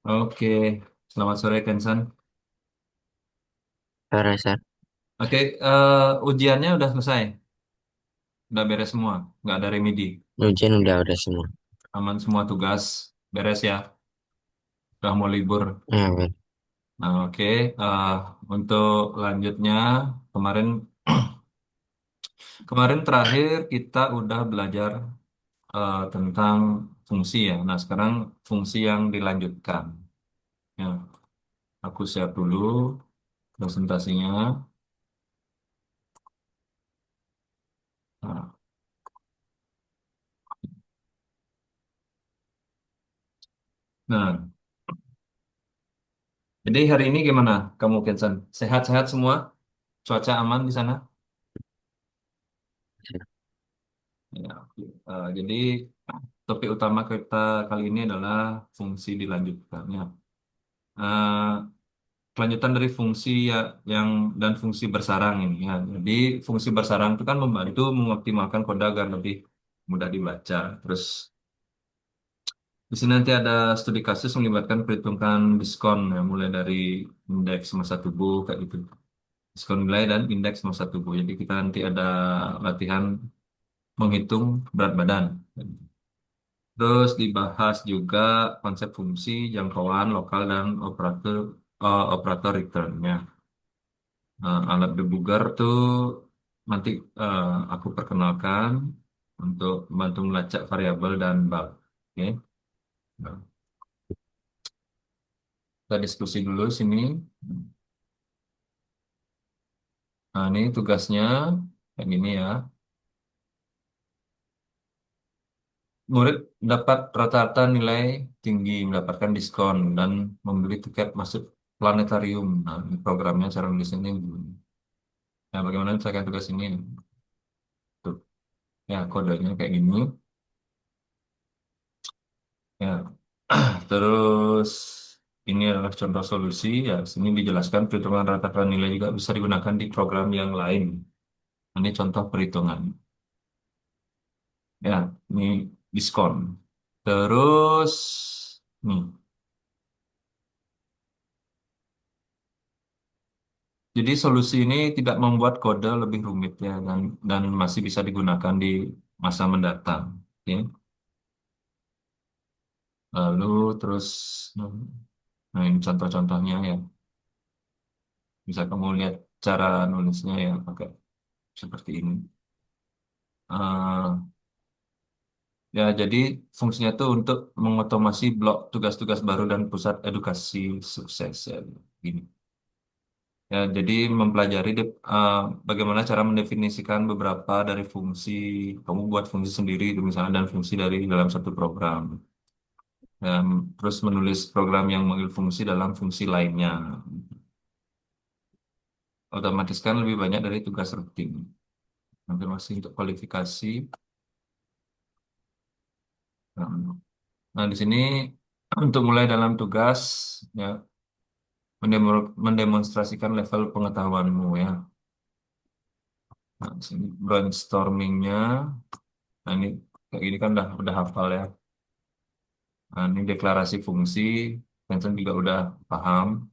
Oke, selamat sore Kensan. Rasa Oke, ujiannya udah selesai, udah beres semua, nggak ada remedi, ujian udah semua. aman semua tugas, beres ya, udah mau libur. Ah, Nah, oke, eh, untuk lanjutnya kemarin kemarin terakhir kita udah belajar tentang fungsi ya. Nah, sekarang fungsi yang dilanjutkan. Ya, aku share dulu presentasinya. Nah, nah, jadi hari ini gimana kamu Kensan? Sehat-sehat semua? Cuaca aman di sana? Ya, oke. Jadi topik utama kita kali ini adalah fungsi dilanjutkannya. Kelanjutan dari fungsi ya, yang dan fungsi bersarang ini ya. Jadi fungsi bersarang itu kan membantu mengoptimalkan kode agar lebih mudah dibaca. Terus di sini nanti ada studi kasus melibatkan perhitungan diskon ya, mulai dari indeks massa tubuh kayak gitu. Diskon nilai dan indeks massa tubuh. Jadi kita nanti ada latihan menghitung berat badan. Terus dibahas juga konsep fungsi, jangkauan lokal dan operator returnnya. Alat debugger tuh nanti aku perkenalkan untuk membantu melacak variabel dan bug. Oke. Nah, kita diskusi dulu sini. Nah, ini tugasnya kayak gini ya. Murid dapat rata-rata nilai tinggi, mendapatkan diskon dan membeli tiket masuk planetarium. Nah, ini programnya cara nulisnya ini. Nah, bagaimana misalkan tugas ini? Tuh, ya kodenya kayak gini. Ya, terus ini adalah contoh solusi. Ya, sini dijelaskan perhitungan rata-rata nilai juga bisa digunakan di program yang lain. Ini contoh perhitungan. Ya, ini diskon. Terus, nih. Jadi solusi ini tidak membuat kode lebih rumit ya dan masih bisa digunakan di masa mendatang. Oke. Lalu terus, nah ini contoh-contohnya ya. Bisa kamu lihat cara nulisnya ya pakai seperti ini. Eh, ya, jadi fungsinya itu untuk mengotomasi blok tugas-tugas baru dan pusat edukasi sukses ya. Gini. Ya, jadi mempelajari bagaimana cara mendefinisikan beberapa dari fungsi. Kamu buat fungsi sendiri itu misalnya dan fungsi dari dalam satu program. Dan terus menulis program yang mengambil fungsi dalam fungsi lainnya. Otomatis kan lebih banyak dari tugas rutin. Nanti masih untuk kualifikasi. Nah, nah, di sini untuk mulai dalam tugas ya mendemonstrasikan level pengetahuanmu ya. Nah, di sini brainstormingnya. Nah, ini kayak gini kan udah hafal ya. Nah, ini deklarasi fungsi. Vincent juga udah paham.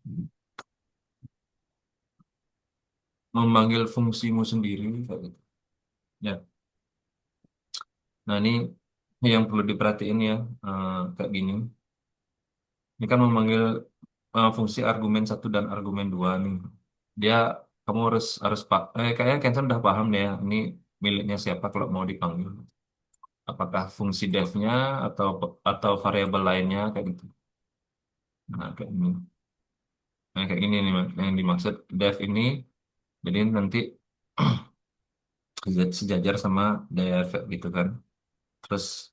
Memanggil fungsimu sendiri kayak gitu. Ya. Nah, ini yang perlu diperhatiin ya, kayak gini. Ini kan memanggil fungsi argumen satu dan argumen dua nih. Dia kamu harus harus pak. Kayaknya Kenson udah paham deh ya. Ini miliknya siapa kalau mau dipanggil. Apakah fungsi defnya atau variabel lainnya kayak gitu. Nah, kayak ini. Nah, kayak gini nih yang dimaksud def ini. Jadi nanti sejajar sama def gitu kan. Terus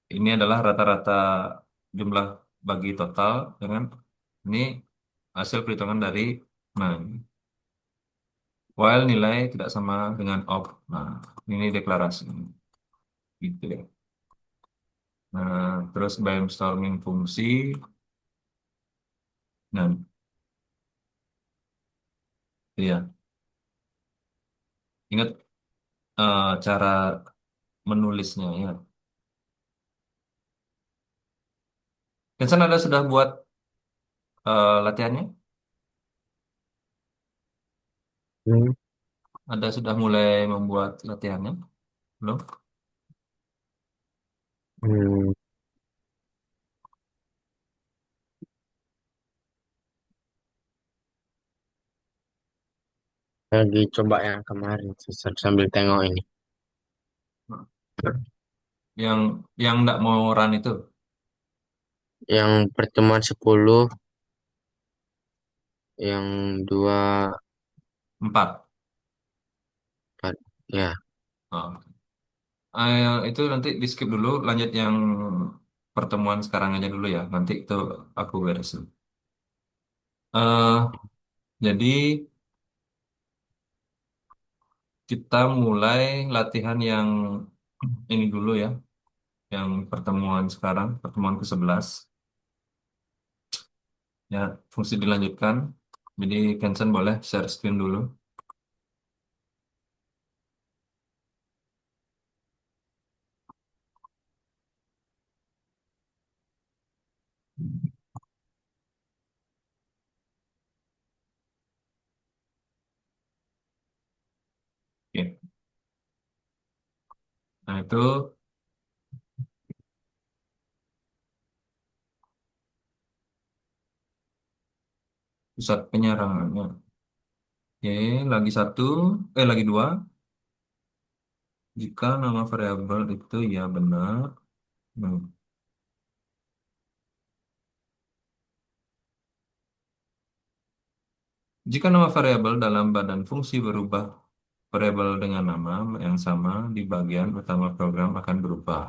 ini adalah rata-rata jumlah bagi total dengan ini hasil perhitungan dari nah while nilai tidak sama dengan of. Nah, ini deklarasi gitu ya. Nah, terus brainstorming fungsi. Nah, iya, ingat cara menulisnya ya. Vincent ada sudah buat latihannya? Hmm, Ada sudah mulai membuat latihannya? Belum? hmm, lagi coba yang kemarin sih, sambil tengok ini. Yang yang nggak mau run itu Yang pertemuan 10, yang dua, 4. 4, ya. Oh. Itu nanti di skip dulu, lanjut yang pertemuan sekarang aja dulu ya. Nanti itu aku beresin. eh jadi kita mulai latihan yang ini dulu ya, yang pertemuan sekarang, pertemuan ke-11. Ya, fungsi dilanjutkan. Jadi Kenson boleh share screen dulu. Oke. Nah, itu pusat penyerangannya. Oke, lagi satu, lagi dua. Jika nama variabel itu ya benar. Hmm. Jika nama variabel dalam badan fungsi berubah, variabel dengan nama yang sama di bagian utama program akan berubah.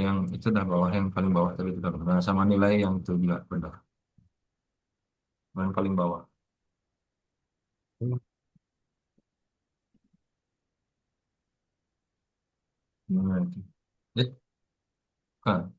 Yang itu dah bawah, yang paling bawah tadi itu benar. Sama nilai yang itu juga benar. Yang paling bawah. Nah, itu. Eh, kan.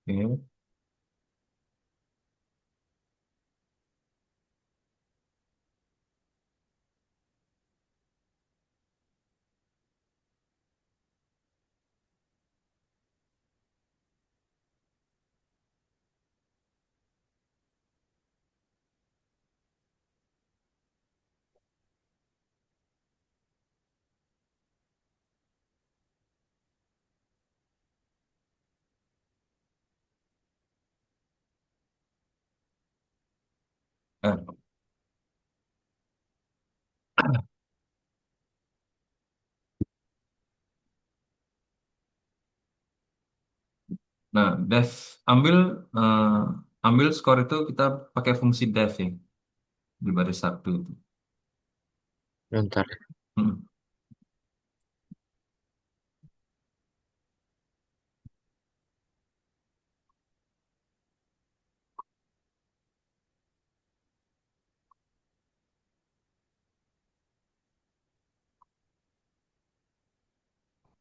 Oke. Eh, Nah, def ambil eh, ambil skor itu kita pakai fungsi def ya di baris satu itu. Bentar. Hmm.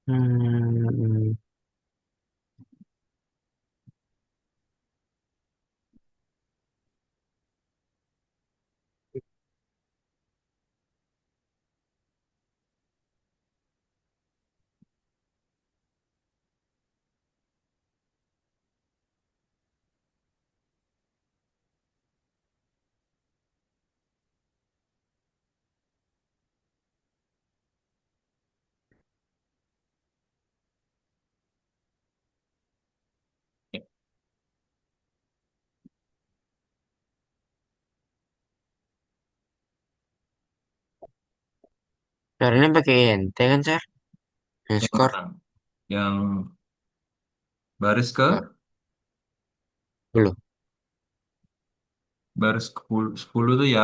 Hmm, caranya pakai ente kan, Sar? Yang Yang skor. mana? Yang Baris ke Pak, 10. baris ke 10 tuh ya,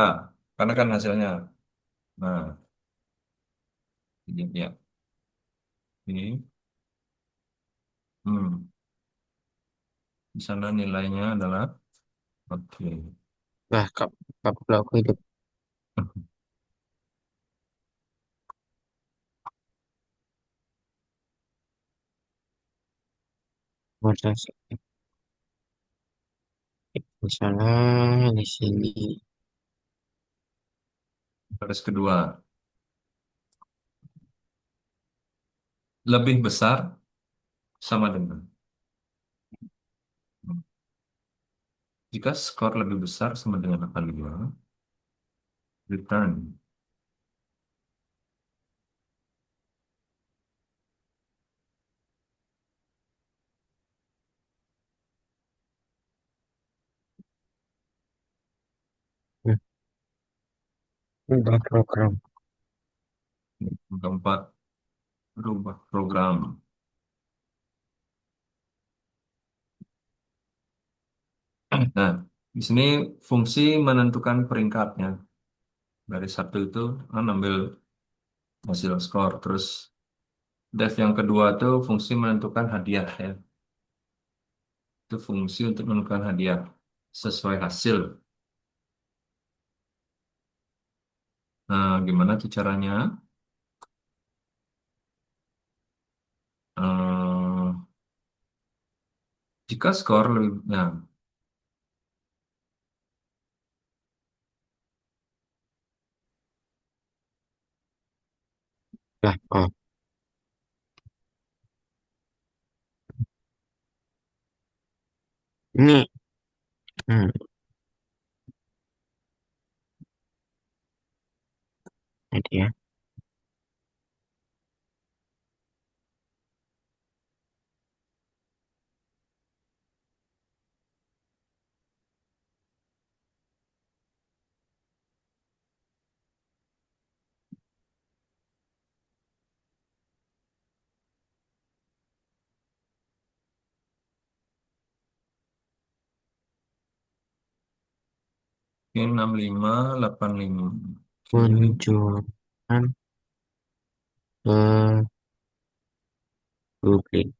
karena kan hasilnya. Nah, ini ya. Ini, hmm, di sana nilainya adalah oke. Lah, kap pula aku hidup. Masa salah di sini. Baris kedua, lebih besar sama dengan. Jika skor lebih besar sama dengan 85, return. Hmm, Ubah program. Keempat, rubah program. Nah, di sini fungsi menentukan peringkatnya. Dari satu itu kan ambil hasil skor. Terus def yang kedua tuh fungsi menentukan hadiah ya. Itu fungsi untuk menentukan hadiah sesuai hasil. Nah, gimana tuh caranya? Eh, jika skor lebih, nah, Lah, oh, ini, hmm, tadi ya. ini 65, 85. Oke. Kunjungan ke publik.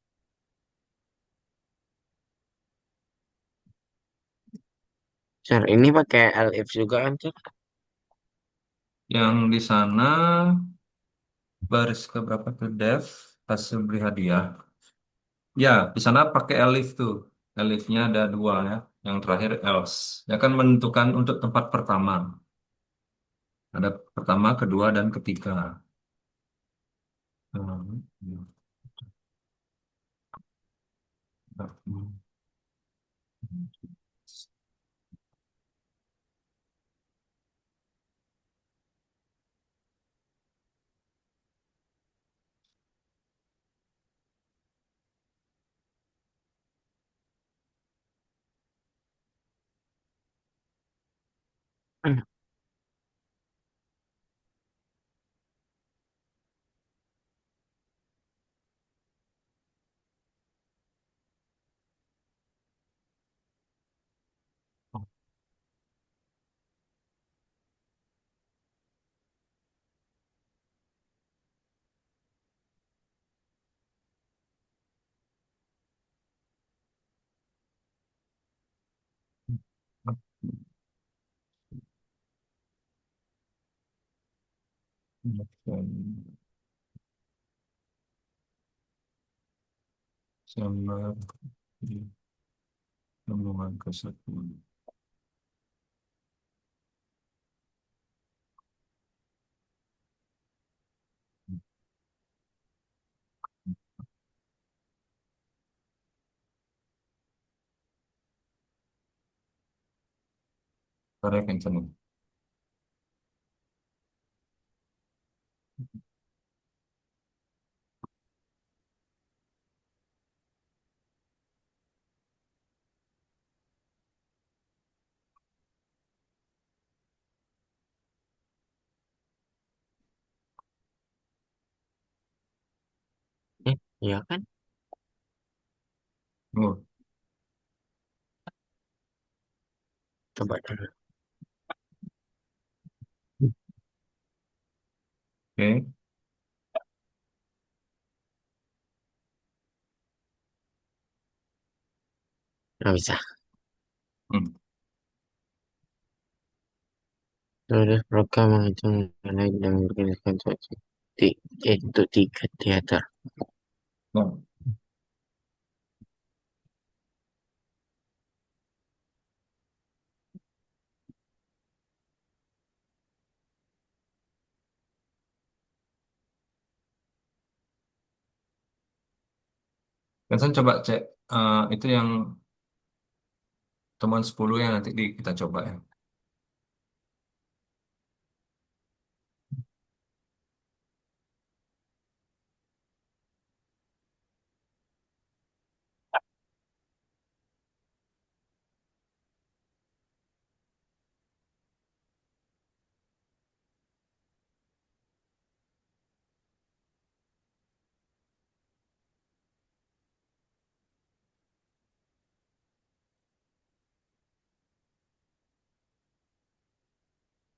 Sir, ini pakai elif juga kan, Sir? Yang di sana baris ke berapa tuh def hasil beri hadiah. Ya, di sana pakai elif tuh. Elifnya ada dua ya. Yang terakhir else. Ya kan menentukan untuk tempat pertama. Ada pertama, kedua, dan ketiga. Hmm, Hmm, sama sambungan ke satu. Tarik yang sana. iya kan? Oh, Coba dulu. oke. Nggak bisa. Hmm. Terus program menghitung nilai dan memberikan konstruksi. Untuk tiga teater. Nah, Vincent coba cek itu yang temuan 10 yang nanti kita coba ya.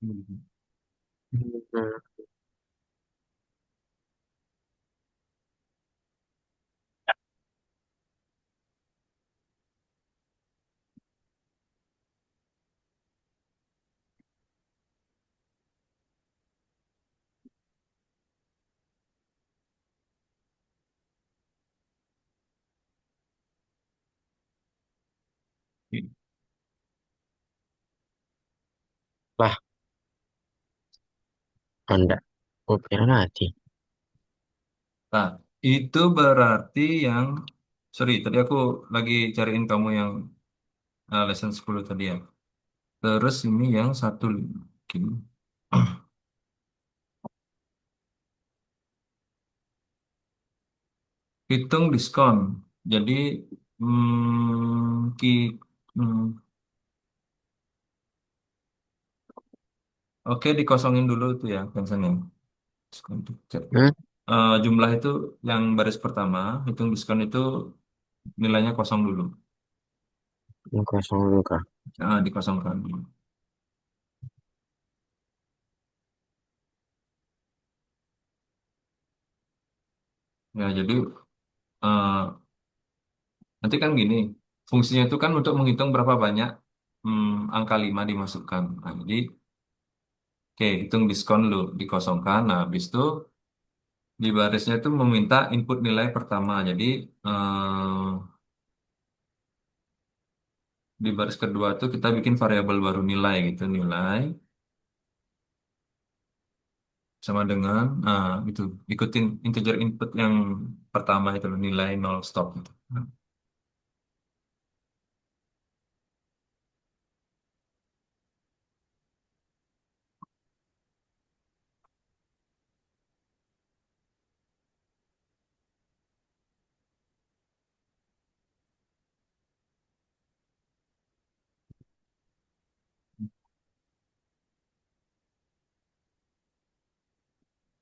Hmm. Hmm, Lah, anda. Oh, kira mati. Nah, itu berarti yang, sorry, tadi aku lagi cariin kamu yang lesson 10 tadi ya. Terus ini yang satu lagi. Hitung diskon. Jadi, hmm, ki, hmm, oke dikosongin dulu itu ya, pensiunnya. Diskon tiket. Hmm? Jumlah itu yang baris pertama, hitung diskon itu nilainya kosong dulu. Ini kosong dulu kah? Dikosongkan. Ya, jadi eh, nanti kan gini, fungsinya itu kan untuk menghitung berapa banyak angka 5 dimasukkan. Nah, jadi, oke, hitung diskon dulu, dikosongkan. Nah, habis itu di barisnya itu meminta input nilai pertama. Jadi, di baris kedua tuh kita bikin variabel baru nilai gitu, nilai sama dengan, itu, ikutin integer input yang pertama itu loh, nilai nol stop gitu.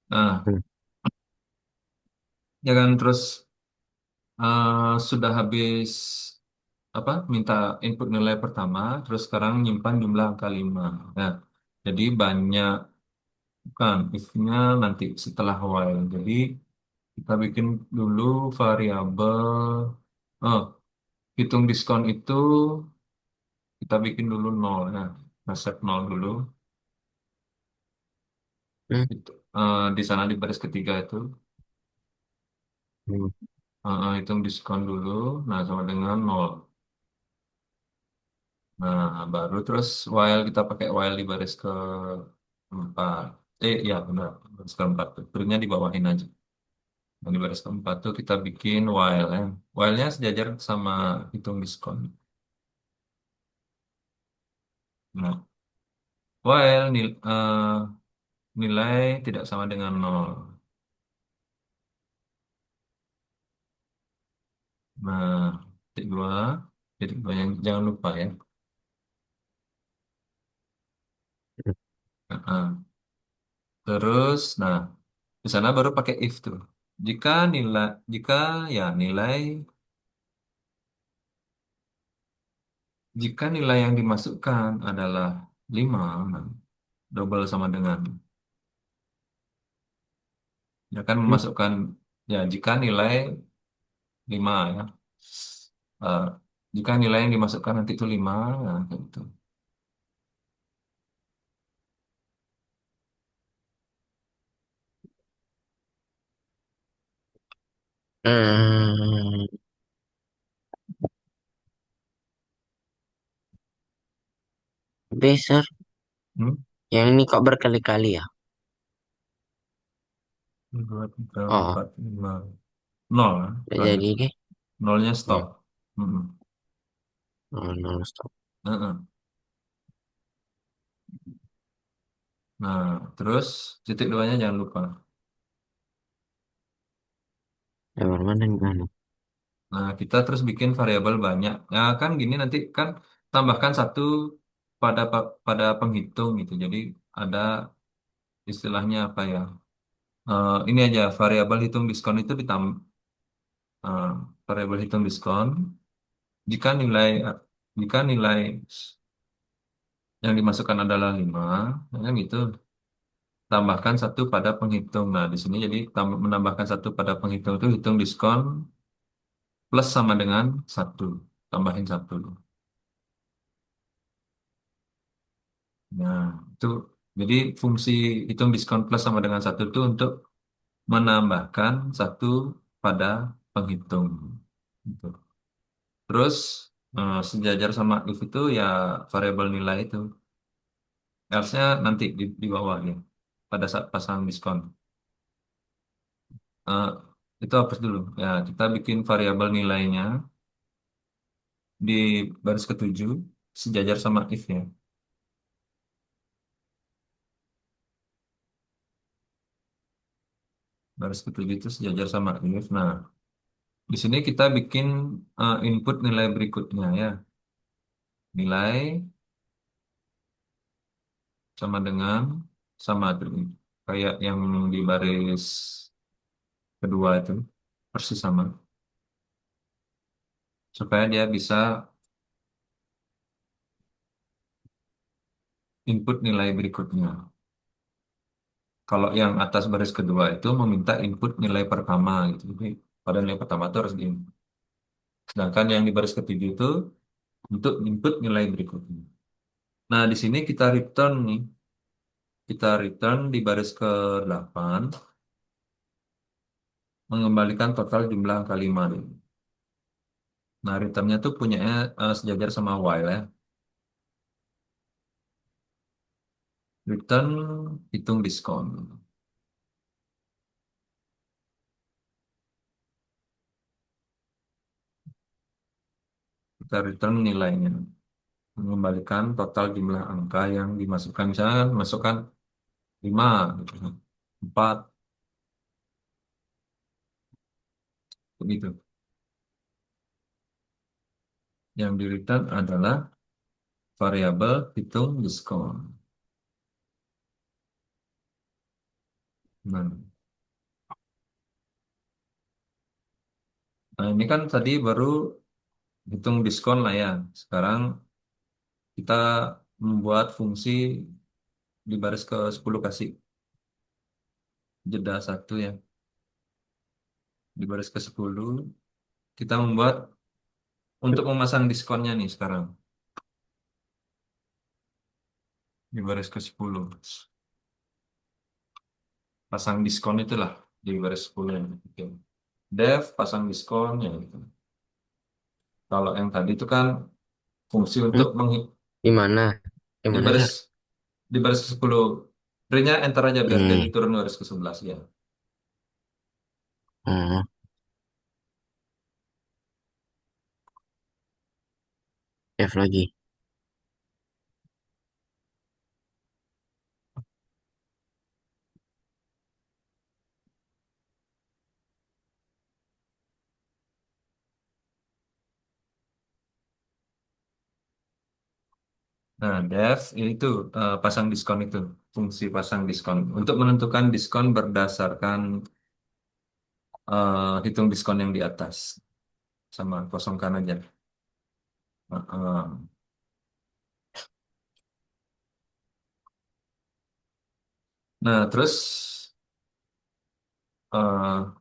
Nah, Hmm. ya kan terus sudah habis apa minta input nilai pertama, terus sekarang nyimpan jumlah angka 5. Nah, jadi banyak kan if-nya nanti setelah while. Jadi kita bikin dulu variabel oh, hitung diskon itu kita bikin dulu nol. Nah, kita set nol dulu. Hmm. Itu, di sana di baris ketiga itu Hmm. hitung diskon dulu. Nah, sama dengan nol. Nah, baru terus while kita pakai while di baris keempat. Ya benar, baris keempat. Turunnya dibawahin aja. Nah, di baris keempat tuh kita bikin while ya. While-nya sejajar sama hitung diskon. Nah, while nilai tidak sama dengan nol. Nah, titik dua, titik dua yang jangan lupa ya. Nah, terus, nah di sana baru pakai if tuh. Jika nilai, jika ya nilai Jika nilai yang dimasukkan adalah 5, double sama dengan, ya kan Hmm? memasukkan, ya jika nilai 5 ya. Eh, jika nilai yang dimasukkan nanti itu 5, ya, kayak gitu. Hmm, besar. Hmm? Yang ini kok berkali-kali ya? 2, 3, Oh, 4, 5. Nol, ya, udah terakhir. jadi deh. Nolnya stop. Hmm. Hmm. Oh, non stop. Heeh. Nah, terus titik duanya jangan lupa. Lewat mana nih mana? Nah, kita terus bikin variabel banyak. Ya kan gini nanti kan tambahkan satu pada penghitung gitu. Jadi ada istilahnya apa ya? Ini aja variabel hitung diskon itu variabel hitung diskon jika nilai jika nilai yang dimasukkan adalah 5, ya gitu. Tambahkan satu pada penghitung. Nah, di sini jadi menambahkan satu pada penghitung itu hitung diskon plus sama dengan satu. Tambahin satu. Nah, itu jadi fungsi hitung diskon plus sama dengan satu itu untuk menambahkan satu pada penghitung. Gitu. Terus sejajar sama if itu ya variabel nilai itu. Else-nya nanti di bawah ya pada saat pasang diskon. Eh, itu hapus dulu. Ya, kita bikin variabel nilainya di baris ketujuh sejajar sama if ya. Baris ketujuh itu sejajar sama if. Nah, di sini kita bikin input nilai berikutnya ya. Nilai sama dengan sama tuh. Kayak yang di baris kedua itu persis sama. Supaya dia bisa input nilai berikutnya. Kalau yang atas baris kedua itu meminta input nilai pertama gitu. Jadi pada nilai pertama itu harus di input. Sedangkan yang di baris ketiga itu untuk input nilai berikutnya. Nah, di sini kita return nih. Kita return di baris ke-8 mengembalikan total jumlah angka 5 nih. Nah, returnnya tuh punyanya sejajar sama while ya. Return hitung diskon. Kita return nilainya. Mengembalikan total jumlah angka yang dimasukkan. Misalnya masukkan 5, gitu. 4, begitu. Yang di return adalah variabel hitung diskon. Nah, nah, ini kan tadi baru hitung diskon lah ya. Sekarang kita membuat fungsi di baris ke-10 kasih jeda satu ya. Di baris ke-10 kita membuat untuk memasang diskonnya nih sekarang. Di baris ke-10. Pasang diskon itulah di baris 10 ya. Oke. Dev pasang diskon ya gitu. Kalau yang tadi itu kan fungsi Hmm? untuk Di mana? Di di mana, baris Sar? di baris ke-10. Printnya enter aja biar jadi Hmm. turun baris ke-11 ya. Hmm. F lagi. Nah, Dev ini tuh pasang diskon itu, fungsi pasang diskon untuk menentukan diskon berdasarkan hitung diskon yang di atas sama kosongkan aja. Heeh. Nah, terus eh,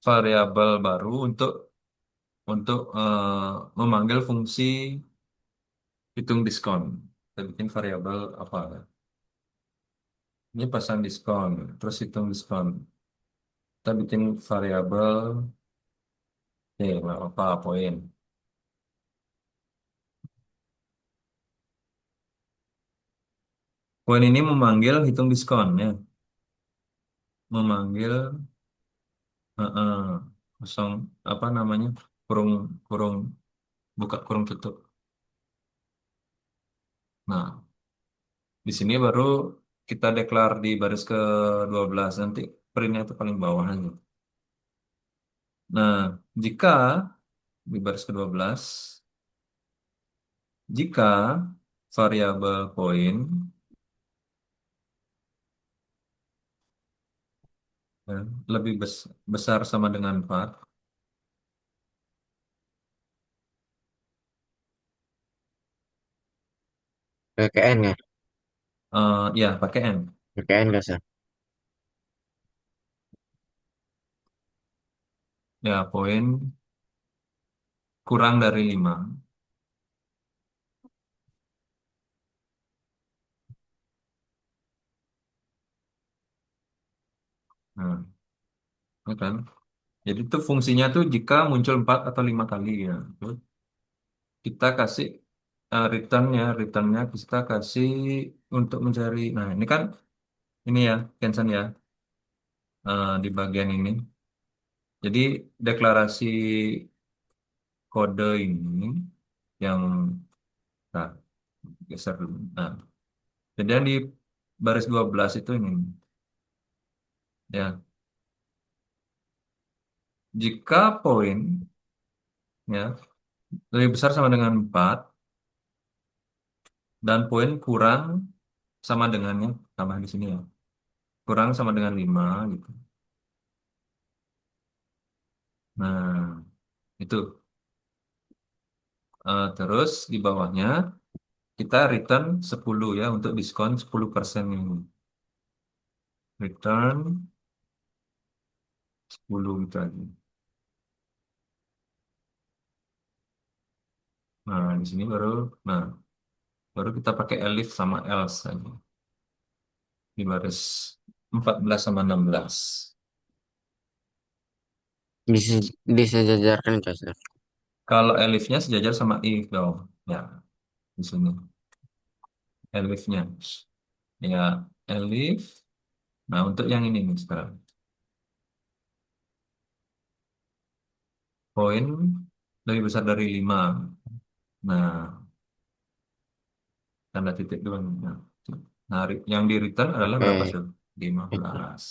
variabel baru untuk memanggil fungsi hitung diskon. Kita bikin variabel apa? Ini pasang diskon, terus hitung diskon. Kita bikin variabel, nggak apa poin. Poin ini memanggil hitung diskon ya, memanggil eh, eh, kosong apa namanya kurung kurung buka kurung tutup. Nah, di sini baru kita deklar di baris ke-12 nanti printnya itu paling bawah aja. Nah, jika di baris ke-12 jika variabel poin ya, lebih besar sama dengan 4, PKN nggak? ya pakai N. PKN nggak sih? Ya, poin kurang dari 5. Nah, ya kan? Jadi itu fungsinya tuh jika muncul 4 atau 5 kali ya. Terus kita kasih returnnya kita kasih untuk mencari. Nah, ini kan ini ya, Kensan ya, di bagian ini. Jadi deklarasi kode ini yang nah, geser dulu. Nah, jadi yang di baris 12 itu ini ya. Jika poin ya lebih besar sama dengan 4 dan poin kurang sama dengannya tambah di sini ya. Kurang sama dengan 5 gitu. Nah, itu. Terus di bawahnya kita return 10 ya untuk diskon 10% ini. Return 10 gitu aja. Nah, di sini nah, baru kita pakai elif sama else aja. Di baris 14 sama 16. Bisa disejajarkan nggak sih? Kalau elifnya sejajar sama if dong. Ya, di sini. Elifnya. Ya, elif. Nah, untuk yang ini nih sekarang. Poin lebih besar dari 5. Nah, tanda titik doang. Nah, yang di return adalah berapa Oke, tuh? lima oke. belas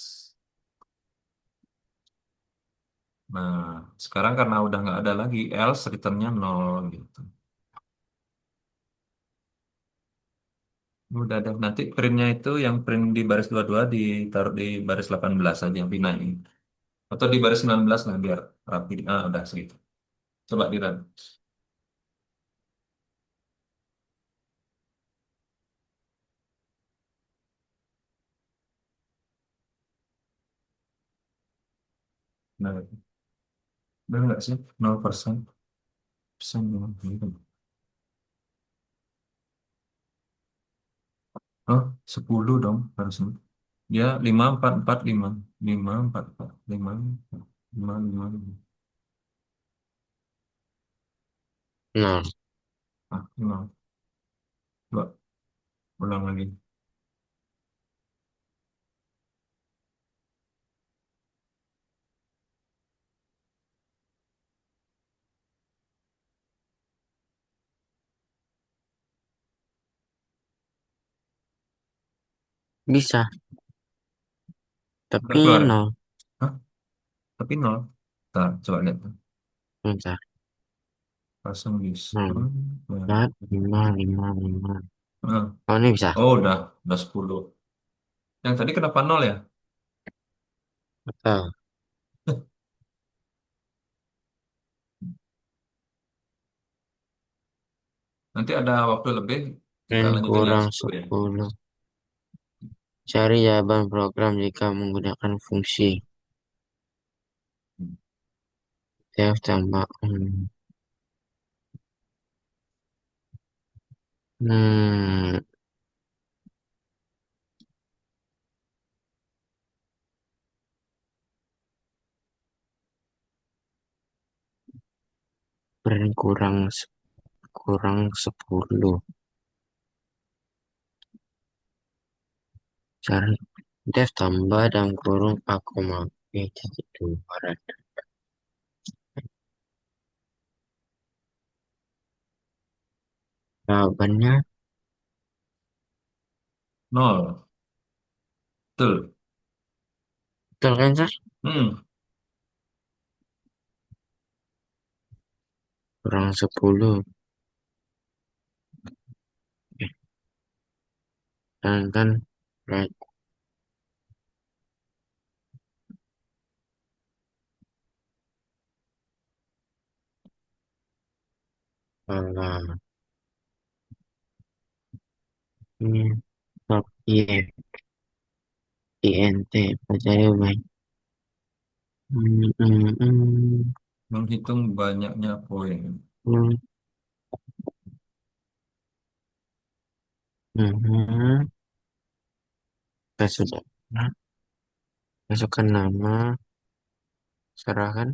Nah, sekarang karena udah nggak ada lagi, else returnnya 0 gitu. Udah ada. Nanti printnya itu yang print di baris 22 ditaruh di baris 18 aja, yang ini. Atau di baris 19 lah biar rapi. Ah, udah segitu. Coba di run. Nah, udah nggak sih? 0%. Persen. Gitu. Oh, 10 dong harusnya. Dia 5445 544 5 5 5 5. Nol. Ah, 5. Coba ulang lagi. Bisa, Nggak tapi keluar ya? nol. Hah? Tapi 0. Ntar, coba lihat. Bentar. Pasang Nol. diskon. Nah. 4, 5, 5, 5. Ah. Oh, ini bisa. Oh, udah 10. Yang tadi kenapa 0 ya? Betul. Nanti ada waktu lebih, kita N lanjutin yang kurang 10 ya. 10. Cari jawaban program jika menggunakan fungsi def tambah hmm, kurang kurang 10. Cari def tambah dalam kurung A, B titik 2. Jawabannya Nol. Betul. betul kan, Sar? Hmm. Kurang 10. Eh, kan right. Alah, ini bab INT pelajari baik. Hmm, hmm, hmm, Menghitung banyaknya poin. hmm, hmm. Kita sudah masukkan nama, serahkan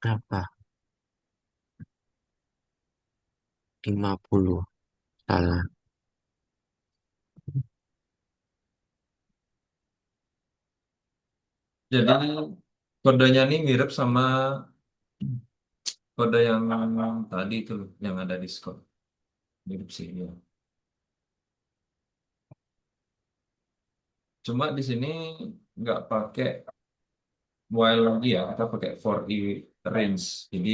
apa? 50. Salah. Jadi kodenya ini mirip sama kode yang tadi itu loh, yang ada di Discord. Mirip sih ya. Cuma di sini nggak pakai while lagi ya, kita pakai for i range. Jadi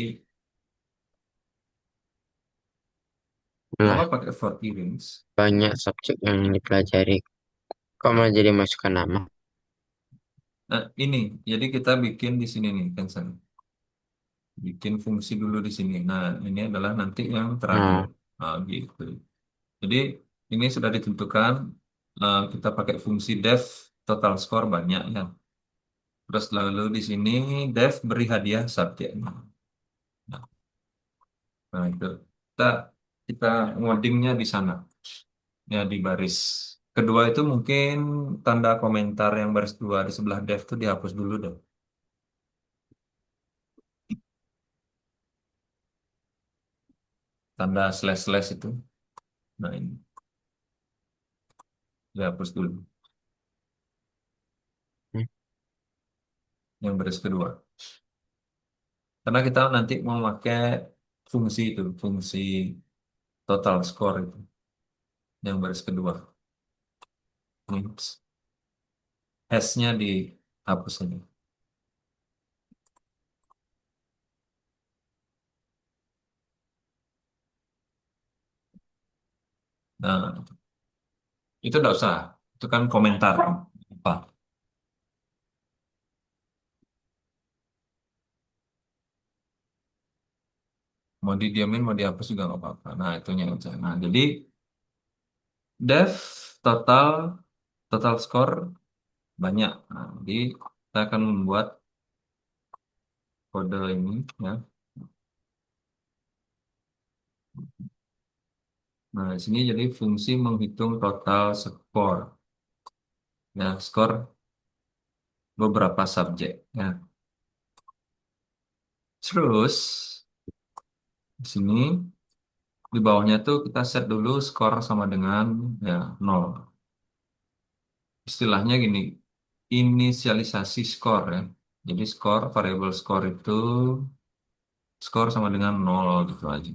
kenapa Lah, pakai for i range? banyak subjek yang dipelajari. Kok malah jadi masukkan nama? Nah, ini, jadi kita bikin di sini nih, kan bikin fungsi dulu di sini. Nah, ini adalah nanti yang terakhir. Nah, Nah, gitu. Jadi ini sudah ditentukan. Kita pakai fungsi def total score banyak ya. Terus lalu di sini def beri hadiah subjek. Nah, itu kita kita ngodingnya di sana ya di baris kedua itu mungkin tanda komentar yang baris dua di sebelah def itu dihapus dulu deh. Tanda slash slash itu. Nah ini dihapus dulu hmm, yang baris kedua. Karena kita nanti mau pakai fungsi itu, fungsi total score itu yang baris kedua. Ini hash-nya dihapus aja. Nah, itu enggak usah. Itu kan komentar. Apa? Mau didiamin, mau dihapus juga nggak apa-apa. Nah, itunya aja. Nah, jadi def total total score banyak. Nah, jadi kita akan membuat kode ini ya. Nah, di sini jadi fungsi menghitung total skor. Ya, skor beberapa subjek ya. Terus di sini di bawahnya tuh kita set dulu skor sama dengan ya 0. Istilahnya gini, inisialisasi skor ya. Jadi skor, variabel skor itu skor sama dengan 0 gitu aja.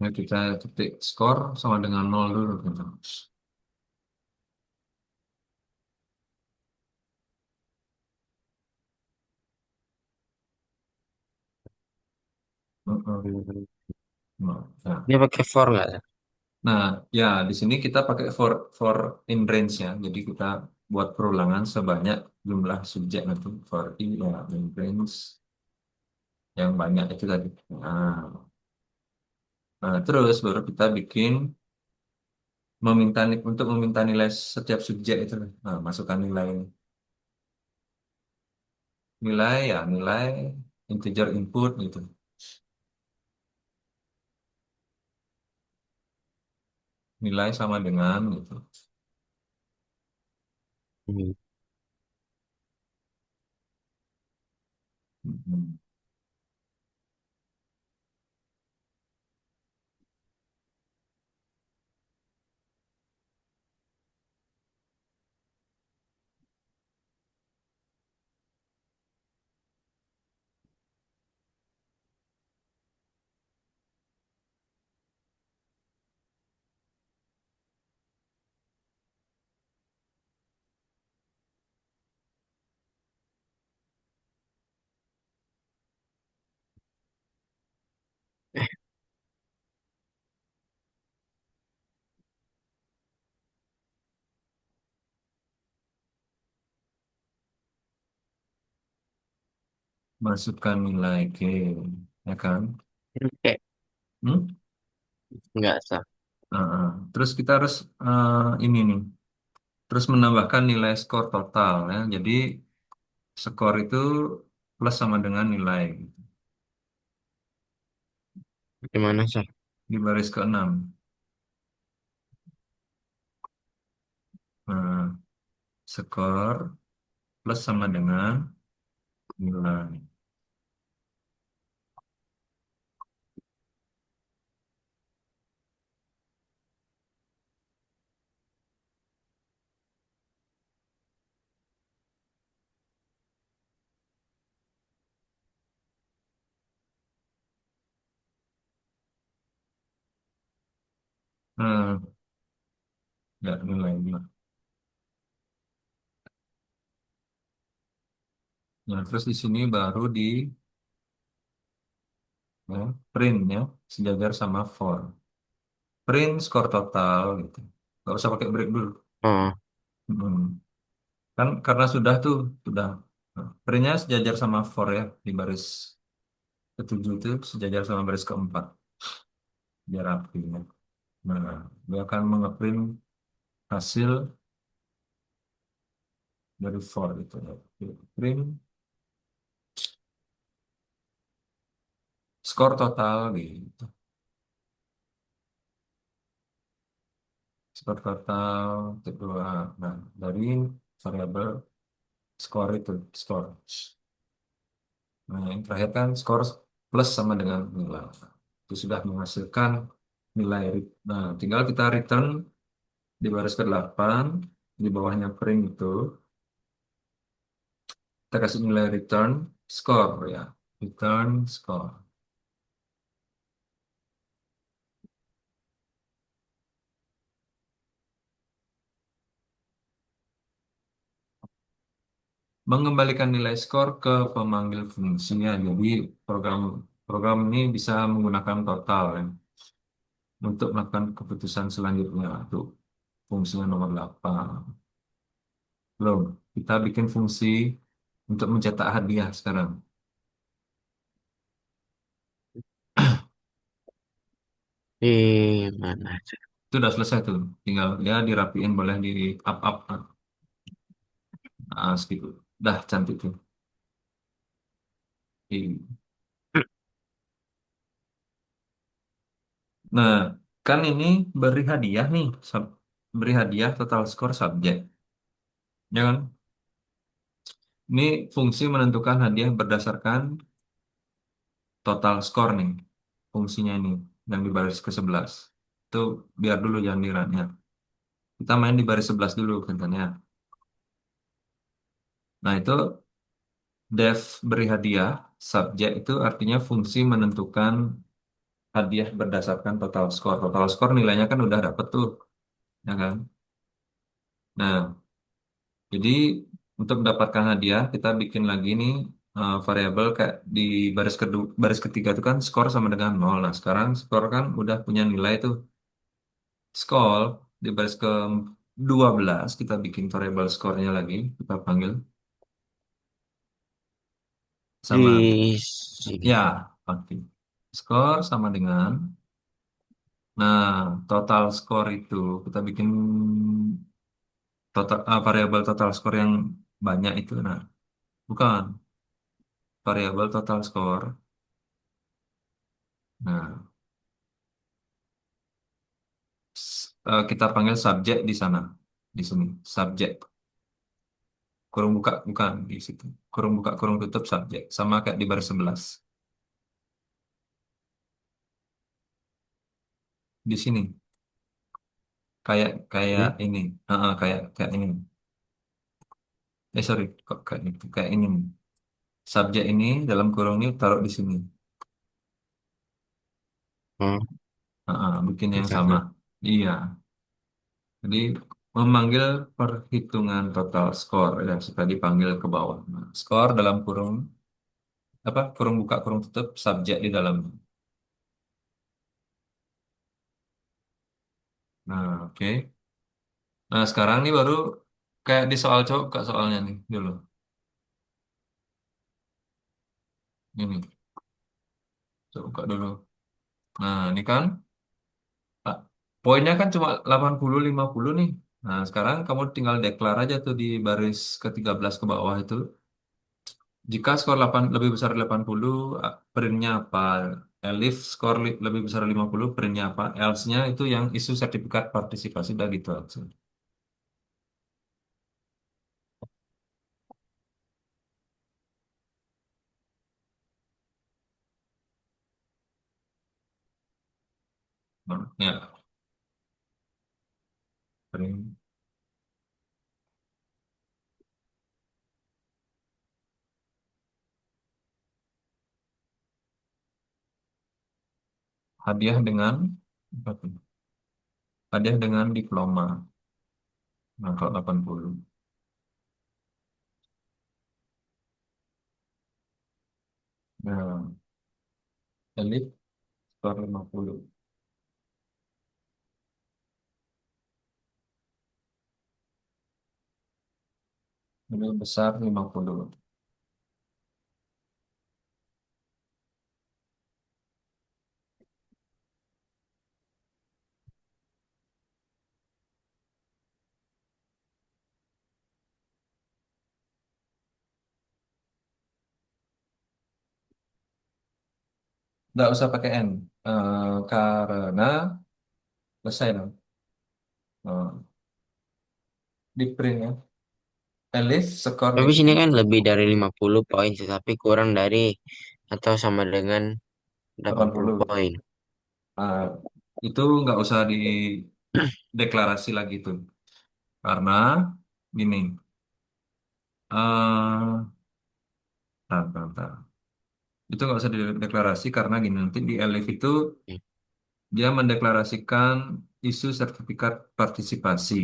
Nah, kita ketik skor sama dengan nol dulu gitu. Heeh. Hmm. Nah, Dia pakai for nggak ya? nah, ya di sini kita pakai for in range ya. Jadi kita buat perulangan sebanyak jumlah subjek nanti for in ya in range yang banyak itu tadi. Nah, terus baru kita bikin untuk meminta nilai setiap subjek itu. Nah, masukkan nilai nilai ya nilai integer input gitu. Nilai sama dengan gitu. Hmm. Hmm. Masukkan nilai G, ya kan? Oke, Hmm? nggak sah. Terus kita harus ini nih, terus menambahkan nilai skor total ya. Jadi skor itu plus sama dengan nilai Gimana sah? di baris ke-6. Nah, skor plus sama dengan nilai. Nah, ya nilai. Nah, terus di sini baru di ya, print ya, sejajar sama for. Print skor total gitu. Nggak usah pakai break dulu. Oh, Hmm. Kan karena sudah printnya sejajar sama for ya di baris ketujuh itu sejajar sama baris keempat biar rapi ya. Nah, dia akan mengeprint hasil dari for itu ya. Print skor total gitu. Skor total kedua. Nah, dari variabel skor itu skor. Nah, yang terakhir kan skor plus sama dengan nilai. Itu sudah menghasilkan nilai. Nah, tinggal kita return di baris ke-8, di bawahnya print itu, kita kasih nilai return score ya. Return score. Mengembalikan nilai skor ke pemanggil fungsinya. Jadi program program ini bisa menggunakan total ya, untuk melakukan keputusan selanjutnya untuk fungsinya nomor 8. Belum, kita bikin fungsi untuk mencetak hadiah sekarang. di mana aja? Itu udah selesai tuh. Tinggal ya dirapiin boleh di up-up. Nah, segitu. Dah cantik tuh. Di- Nah, kan ini beri hadiah nih. Beri hadiah total skor subjek. Ya kan? Ini fungsi menentukan hadiah berdasarkan total skor nih. Fungsinya ini yang di baris ke-11. Itu biar dulu jangan di runnya. Kita main di baris 11 dulu katanya. Nah, itu def beri hadiah subjek itu artinya fungsi menentukan hadiah berdasarkan total skor. Total skor nilainya kan udah dapet tuh, ya kan? Nah, jadi untuk mendapatkan hadiah kita bikin lagi nih variabel kayak di baris ketiga itu kan skor sama dengan nol. Nah, sekarang skor kan udah punya nilai tuh. Skor di baris ke 12 kita bikin variabel skornya lagi, kita panggil sama di sini. ya, oke. Skor sama dengan, nah, total skor itu kita bikin total variabel total skor yang banyak itu. Nah, bukan variabel total skor. Nah, kita panggil subjek di sana, di sini subjek kurung buka bukan di situ, kurung buka kurung tutup subjek sama kayak di baris 11 di sini kayak kayak Hmm? ini. Kayak kayak ini, sorry, kok kayak itu kayak ini nih. Subjek ini dalam kurung ini taruh di sini. Oh, Bikin yang sama. misalnya. Iya, jadi memanggil perhitungan total skor yang sudah dipanggil ke bawah. Nah, skor dalam kurung apa, kurung buka kurung tutup subjek di dalam. Nah, oke. Nah, sekarang nih baru kayak di soal, coba buka soalnya nih dulu. Ini, coba buka dulu. Nah, ini kan ah, poinnya kan cuma 80 50 nih. Nah, sekarang kamu tinggal deklar aja tuh di baris ke-13 ke bawah itu. Jika skor 8 lebih besar 80, printnya apa? Elif skor lebih besar 50, printnya apa? Else-nya itu yang isu sertifikat partisipasi udah gitu aja. Nah, ya, print. Hadiah dengan apa tuh? Hadiah dengan diploma. Nah, kalau 80. Nah, Elif skor 50. Lebih besar 50. Nggak usah pakai N. Karena selesai dong. Di print ya. Elif skor Tapi gitu. sini kan lebih dari 50 poin, tetapi kurang dari atau sama dengan 80 80. poin. Ah, itu nggak usah dideklarasi lagi tuh. Karena gini. Bentar, bentar, bentar. Itu nggak usah dideklarasi karena gini. Nanti di Elif itu dia mendeklarasikan isu sertifikat partisipasi.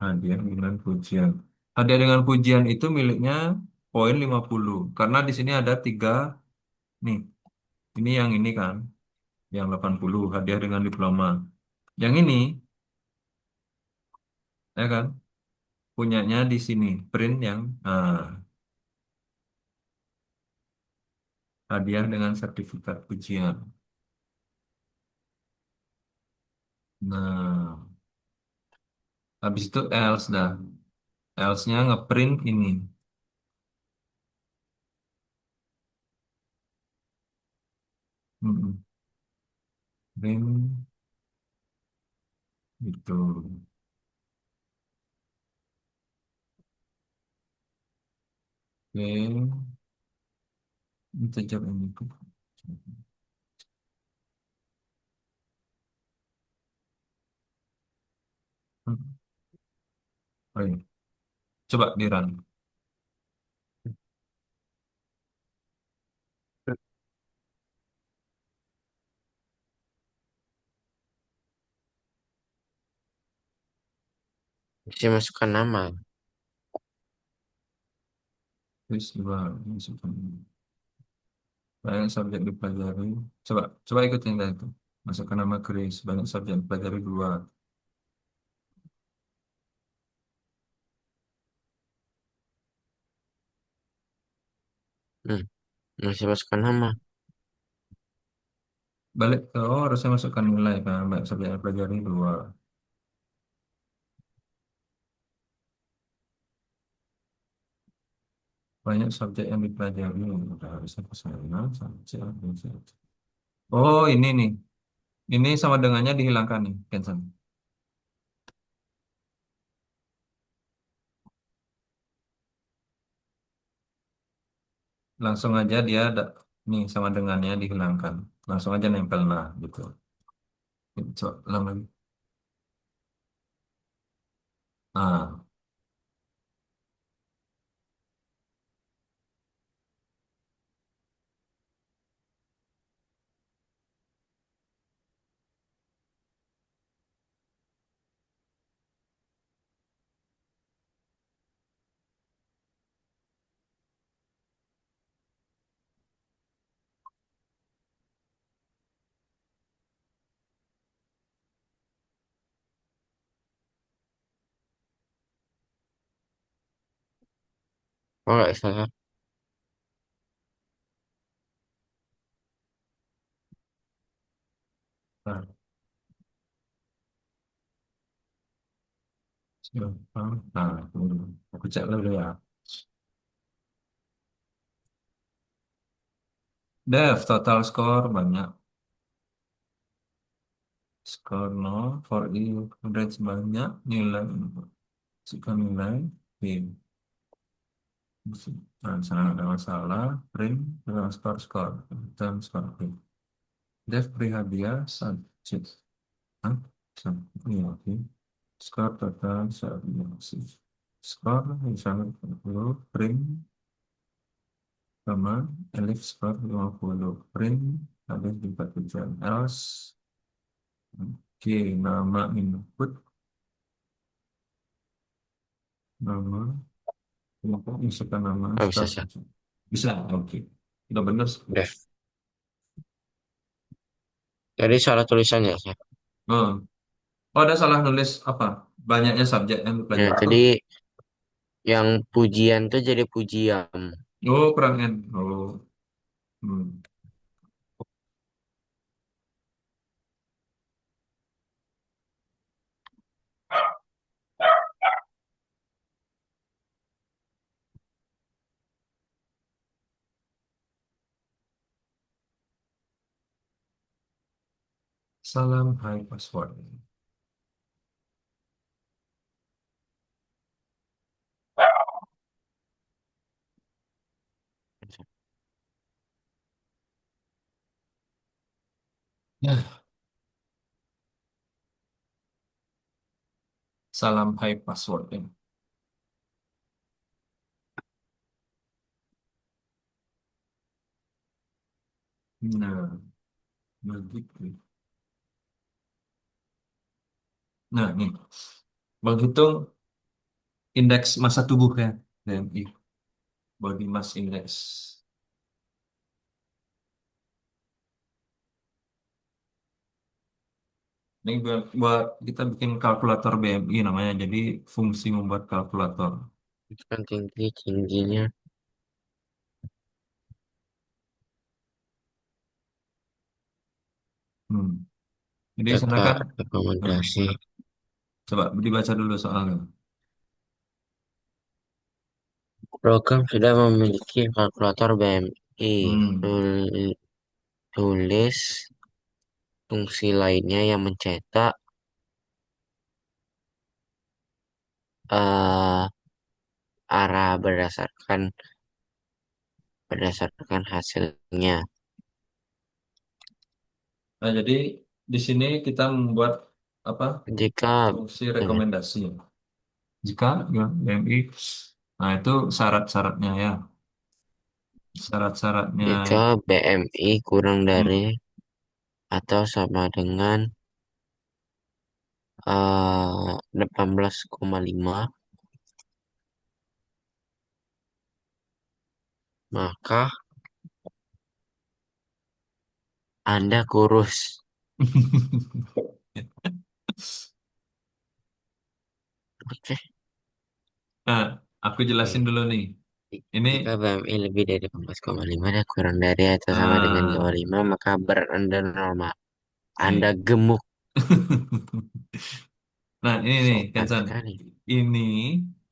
Hadiah dengan pujian. Hadiah dengan pujian itu miliknya poin 50. Karena di sini ada tiga nih. Ini yang ini kan, yang 80 hadiah dengan diploma. Yang ini, ya kan, punyanya di sini, print yang hadiah dengan sertifikat pujian. Nah, habis itu else dah. Else-nya ngeprint ini. Mm-mm. Print itu. Oke, itu job ini. Oh, iya. Coba di run. Isi masukkan nama. Terus dua, masukkan. Banyak subjek dipelajari. Coba, coba ikutin dah itu. Masukkan nama Chris. Banyak subjek dipelajari dua. Hmm, masih masukkan nama. Balik ke, oh harusnya masukkan nilai kan. Banyak subjek yang dipelajari dua. Banyak subjek yang dipelajari. Udah harusnya ke sana. Subjek, subjek. Oh ini nih. Ini sama dengannya dihilangkan nih. Cancel. Langsung aja dia ada. Nih sama dengannya dihilangkan. Langsung aja nempel nah gitu. Coba ulang lagi. Ah, Oh, nggak salah. nah, gampang. Nah, tunggu dulu. Aku cek dulu ya. Dev, total score banyak. Skor 0, for you, average banyak, nilai, suka nilai, tim. Nah, sana ada masalah, print, dengan skor-skor, dan skor tim. Dev Prihadia, subjek. Hah? Iya, oke. Skor total, subjek. Skor, misalnya 40, print, sama, elif skor 50, print, habis 47, else, oke, nama input, nama, kenapa masukkan nama Oh, bisa, start sih. bisa oke udah bener sih. Udah. Jadi salah tulisannya, sih. oh. Oh ada salah nulis apa banyaknya subjek yang Ya, belajar tuh tadi yang pujian tuh jadi pujian. oh kurang n oh hmm. Salam hai password ya salam hai password ya. Nah begitu nah nih menghitung indeks massa tubuh ya BMI body mass index ini buat kita bikin kalkulator BMI namanya jadi fungsi membuat kalkulator. Itu kan tingginya Hmm. Jadi di sana data kan, nah, rekomendasi. coba dibaca dulu soalnya. Program sudah memiliki kalkulator BMI. Hmm. Tulis fungsi lainnya yang mencetak eh, arah berdasarkan hasilnya. Nah, jadi di sini kita membuat apa Jika fungsi eh, rekomendasi. Jika ya, BMI, nah itu syarat-syaratnya ya. Syarat-syaratnya, jika BMI kurang hmm, dari atau sama dengan 18,5, maka Anda kurus. Oke. Nah, aku jelasin Oke. dulu nih. Ini Jika BMI lebih dari 18,5 dan kurang dari atau sama dengan ah 25, maka berat Anda normal. Anda nih. gemuk. Nah, ini nih, Sopan Kensan. sekali. Ini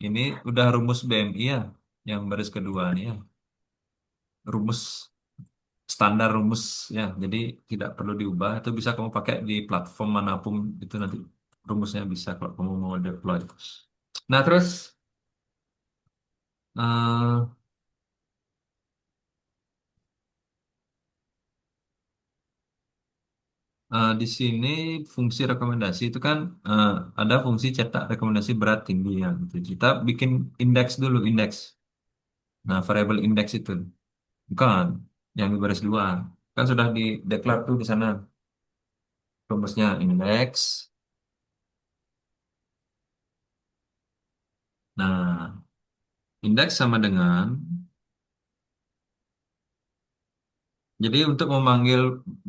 ini udah rumus BMI ya, yang baris kedua nih ya. Rumus standar rumus ya. Jadi tidak perlu diubah. Itu bisa kamu pakai di platform manapun itu nanti rumusnya bisa kalau kamu mau deploy. Nah, terus eh, di sini fungsi rekomendasi itu kan eh, ada fungsi cetak rekomendasi berat tinggi ya. Gitu. Kita bikin indeks dulu, indeks. Nah, variable indeks itu bukan yang di baris dua. Kan sudah di declare tuh di sana rumusnya indeks. Nah, indeks sama dengan jadi untuk memanggil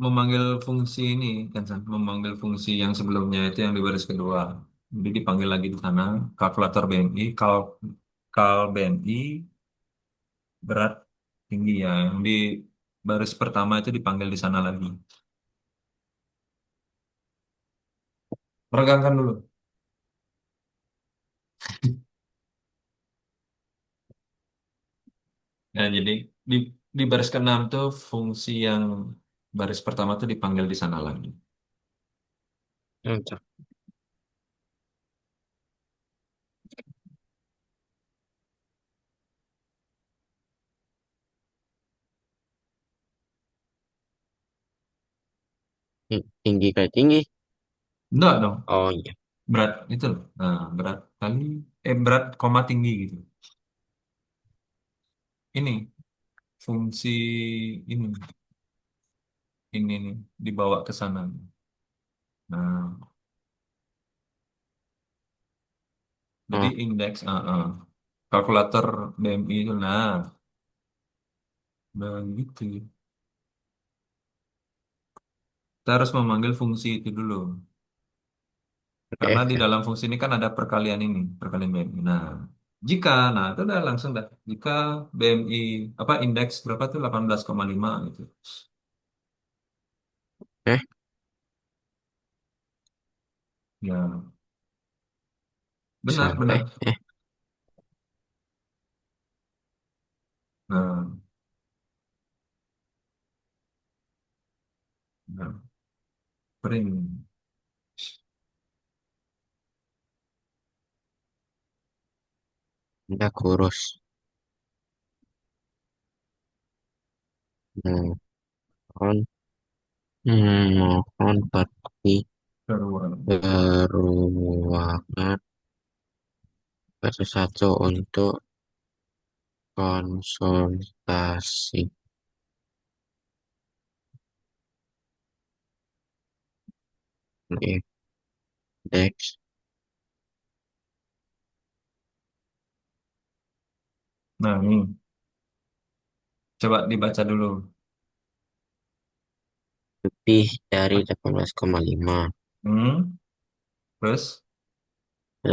memanggil fungsi ini kan San, memanggil fungsi yang sebelumnya itu yang di baris kedua. Jadi dipanggil lagi di sana kalkulator BMI, kal BMI berat tinggi ya. Yang di baris pertama itu dipanggil di sana lagi. Peregangkan dulu. Nah, jadi di di baris keenam tuh fungsi yang baris pertama tuh dipanggil di sana lagi. Cocok. Tinggi kayak tinggi. Enggak dong, Oh iya. berat itu loh. Nah, berat kali berat koma tinggi gitu. Ini fungsi ini ini nih dibawa ke sana. Nah, jadi Oh, indeks kalkulator BMI itu nah begitu. Kita harus memanggil fungsi itu dulu. oke, Karena di oke. dalam fungsi ini kan ada perkalian ini, perkalian BMI. Nah, jika, nah itu udah langsung dah. Jika BMI, apa indeks berapa tuh 18,5 gitu. Eh, Ya, benar, sampai. benar. Nah, nah, kering. Anda kurus. Mohon, mohon pergi Keruan. ke ruangan satu untuk konsultasi. Indeks Nah, ini coba dibaca dulu. lebih dari 18,5. Hmm, terus,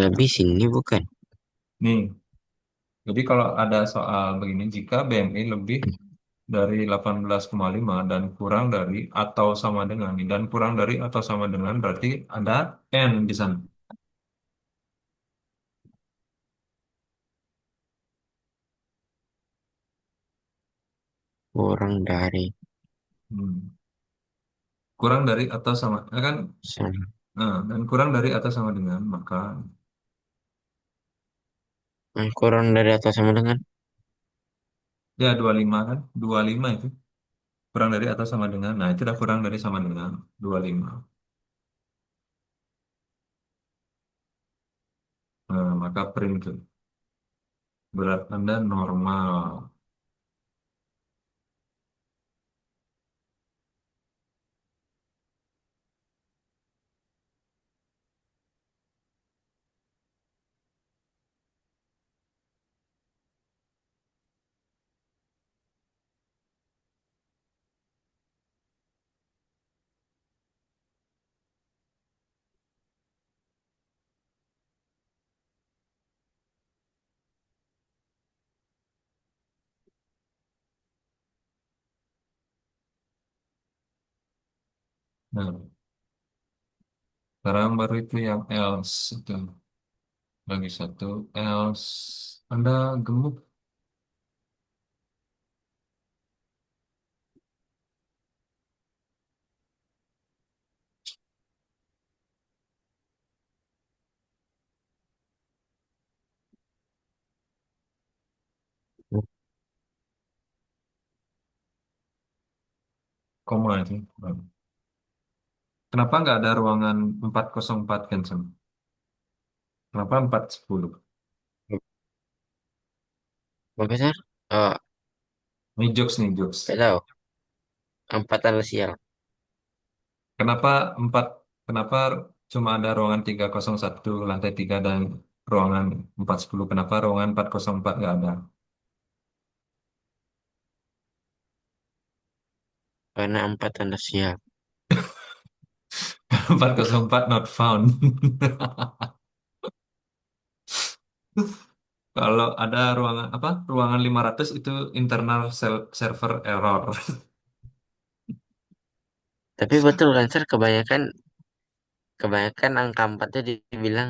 Lebih sini bukan? nih. Jadi kalau ada soal begini, jika BMI lebih dari 18,5 dan kurang dari atau sama dengan, dan kurang dari atau sama dengan berarti ada N di sana. Kurang dari Hmm. Kurang dari atau sama, kan? sama. Dan kurang dari atau sama dengan, maka Kurang dari atau sama dengan ya 25 kan, 25 itu kurang dari atau sama dengan, nah itu udah kurang dari sama dengan 25. Nah, maka print tuh, berat Anda normal. Nah, sekarang baru itu yang else itu. Lagi satu else. Anda gemuk. Koma itu. Kenapa nggak ada ruangan 404 Kenson? Kenapa 410? Profesor, oh, Ini jokes nih, jokes. tidak tahu. Empat adalah sial. Kenapa 4, kenapa cuma ada ruangan 301 lantai 3 dan ruangan 410? Kenapa ruangan 404 nggak ada? Karena empat adalah sial. 404 not found. Kalau ada ruangan apa? Ruangan 500 itu internal server error. Tapi betul kan, Sir? Kebanyakan angka empatnya dibilang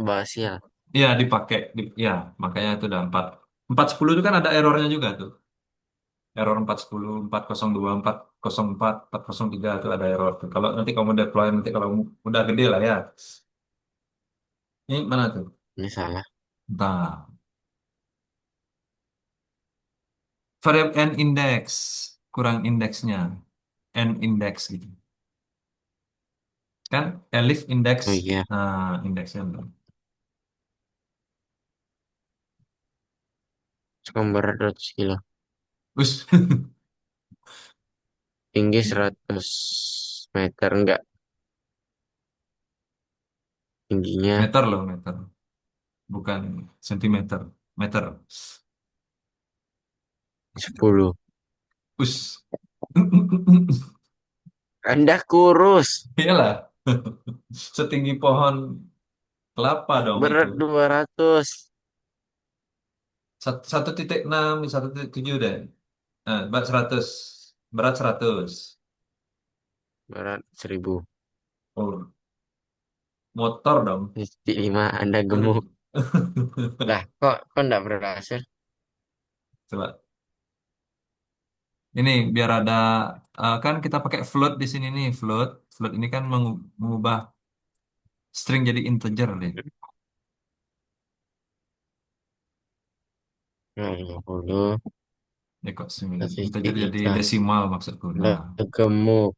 bawa sial. Iya, dipakai. Ya, makanya itu udah 4. 410 itu kan ada errornya juga tuh. Error 410, 402, 404, 403 itu ada error tuh. Kalau nanti kamu deploy, nanti kalau udah gede lah ya. Ini mana tuh? Ini salah. Nah, variable n index. Kurang indeksnya. N index gitu. Kan elif index. Oh iya, Nah, indeksnya. cukup berat 200 kilo. Us. Tinggi 100 meter. Enggak, tingginya Meter loh, meter. Bukan sentimeter. Meter. 10. Us. Anda kurus. Iyalah. Setinggi pohon kelapa dong itu. Berat 200. 1,6, 1,7 deh. Nah, berat 100. Berat 100. Berat 1000. Oh, motor dong. Titik 5 Anda gemuk. Lah, kok enggak berhasil? Coba. Ini biar ada kan kita pakai float di sini nih, float. Float ini kan mengubah string jadi integer deh. Nah, 50. Ya kok 9. Integer Titik jadi 3. desimal maksudku. Anda Nah, gemuk.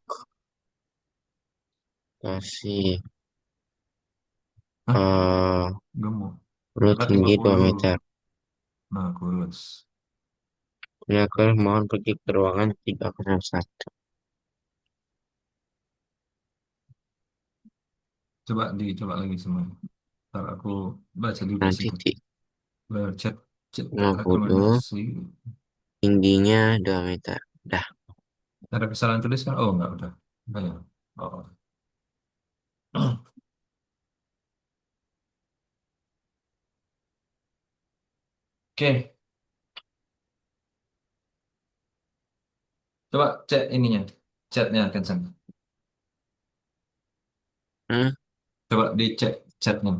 Kasih. hah, eh gemuk. Perut Berat tinggi 2 50. meter. Nah, kurus. Ini aku mohon pergi ke ruangan 301. Coba lagi semua. Ntar aku baca juga Nah, sih. titik Chat, chat 50. rekomendasi. Tingginya 2 meter. Dah. Ada kesalahan tulis kan? Oh, enggak udah. Enggak ya. Oh. Oke, coba cek ininya. Chatnya Cancel. Hmm? Coba dicek chatnya.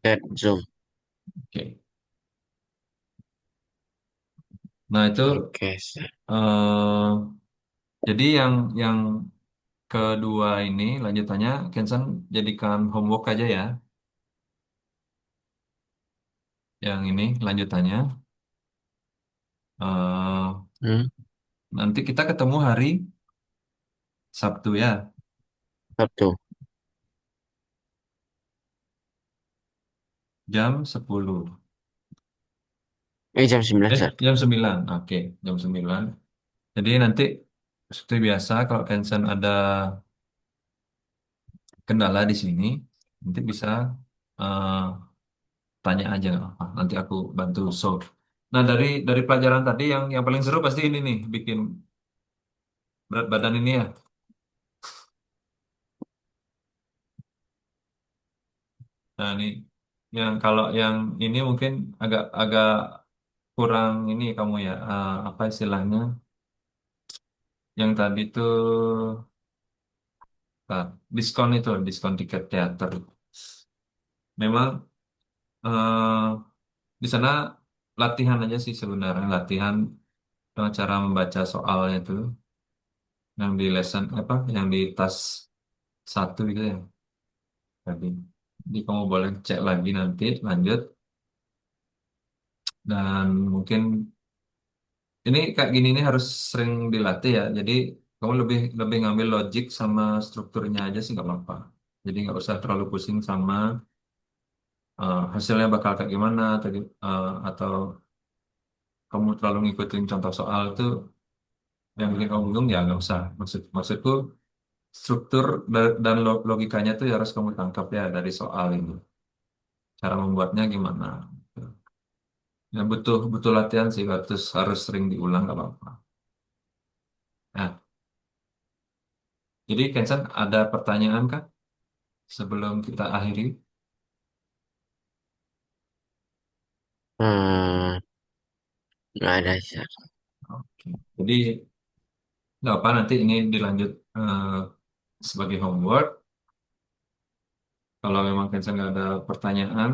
Chat zoom. Oke. Nah, itu Oke, eh jadi yang kedua ini lanjutannya Kensan jadikan homework aja ya. Yang ini lanjutannya eh Hmm? nanti kita ketemu hari Sabtu ya, Sabtu. jam 10. Jam 9, Sir. Jam 9. Oke, jam 9. Jadi nanti seperti biasa kalau Kensan ada kendala di sini, nanti bisa eh, tanya aja nggak apa. Nanti aku bantu solve. Nah, dari pelajaran tadi yang paling seru pasti ini nih, bikin berat badan ini ya. Nah, ini yang kalau yang ini mungkin agak agak kurang ini kamu ya, apa istilahnya? yang tadi tuh ah, diskon itu, diskon tiket teater. Memang di sana latihan aja sih sebenarnya, latihan cara membaca soalnya itu, yang di lesson apa, yang di tas satu itu ya tadi. Jadi kamu boleh cek lagi nanti lanjut, dan mungkin ini kayak gini ini harus sering dilatih ya. Jadi kamu lebih lebih ngambil logik sama strukturnya aja sih nggak apa-apa. Jadi nggak usah terlalu pusing sama hasilnya bakal kayak gimana atau kamu terlalu ngikutin contoh soal itu yang bikin kamu bingung ya nggak usah. Maksudku struktur dan logikanya tuh harus kamu tangkap ya dari soal ini. Cara membuatnya gimana? Ya butuh butuh latihan sih, harus sering diulang nggak apa-apa. Nah, jadi Kensan ada pertanyaan kah sebelum kita akhiri? Hmm, nggak ada sih. Oke. Jadi nggak apa nanti ini dilanjut sebagai homework. Kalau memang Kensan nggak ada pertanyaan,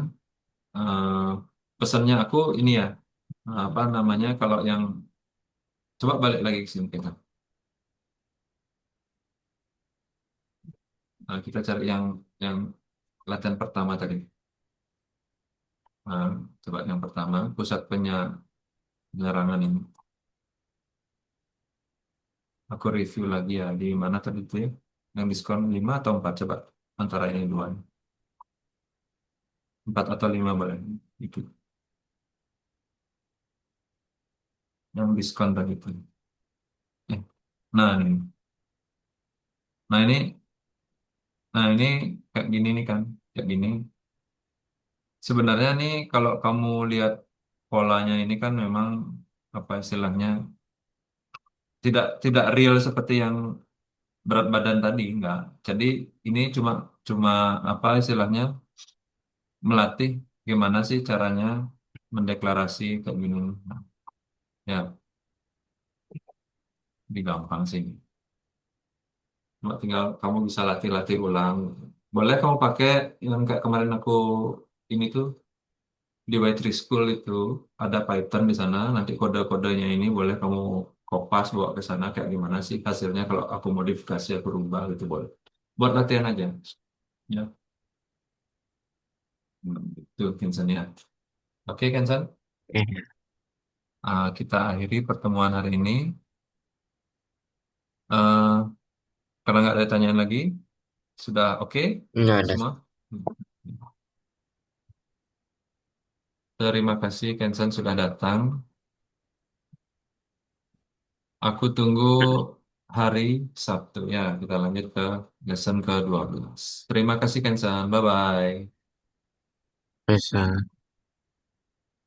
eh, pesannya aku ini ya, apa namanya, kalau yang coba balik lagi ke sini Kensan. Kita cari yang latihan pertama tadi. Nah, coba yang pertama, pusat penyerangan ini. Aku review lagi ya, di mana tadi itu ya? Yang diskon 5 atau 4 coba. Antara ini dua. 4 atau 5 boleh. Itu. Yang diskon tadi itu. Eh, Nah, ini. Nah, ini kayak gini nih kan. Kayak gini. Sebenarnya nih kalau kamu lihat polanya ini kan memang apa istilahnya, tidak tidak real seperti yang berat badan tadi, enggak. Jadi ini cuma cuma apa istilahnya, melatih gimana sih caranya mendeklarasi kayak gini. Nah, ya, lebih gampang sih. Cuma tinggal kamu bisa latih-latih ulang. Boleh kamu pakai yang kayak kemarin aku ini tuh di White Tree School itu ada Python di sana. Nanti kode-kodenya ini boleh kamu kopas bawa ke sana kayak gimana sih hasilnya kalau aku modifikasi, aku rubah gitu boleh. Buat latihan aja. Ya, itu Vincent ya. Oke, Vincent. Eh, Kita akhiri pertemuan hari ini. Eh, Karena nggak ada tanyaan lagi, sudah oke nggak ada. semua. Terima kasih Kensan sudah datang. Aku tunggu hari Sabtu ya. Kita lanjut ke lesson ke-12. Terima kasih Kensan. Bye-bye. Bisa.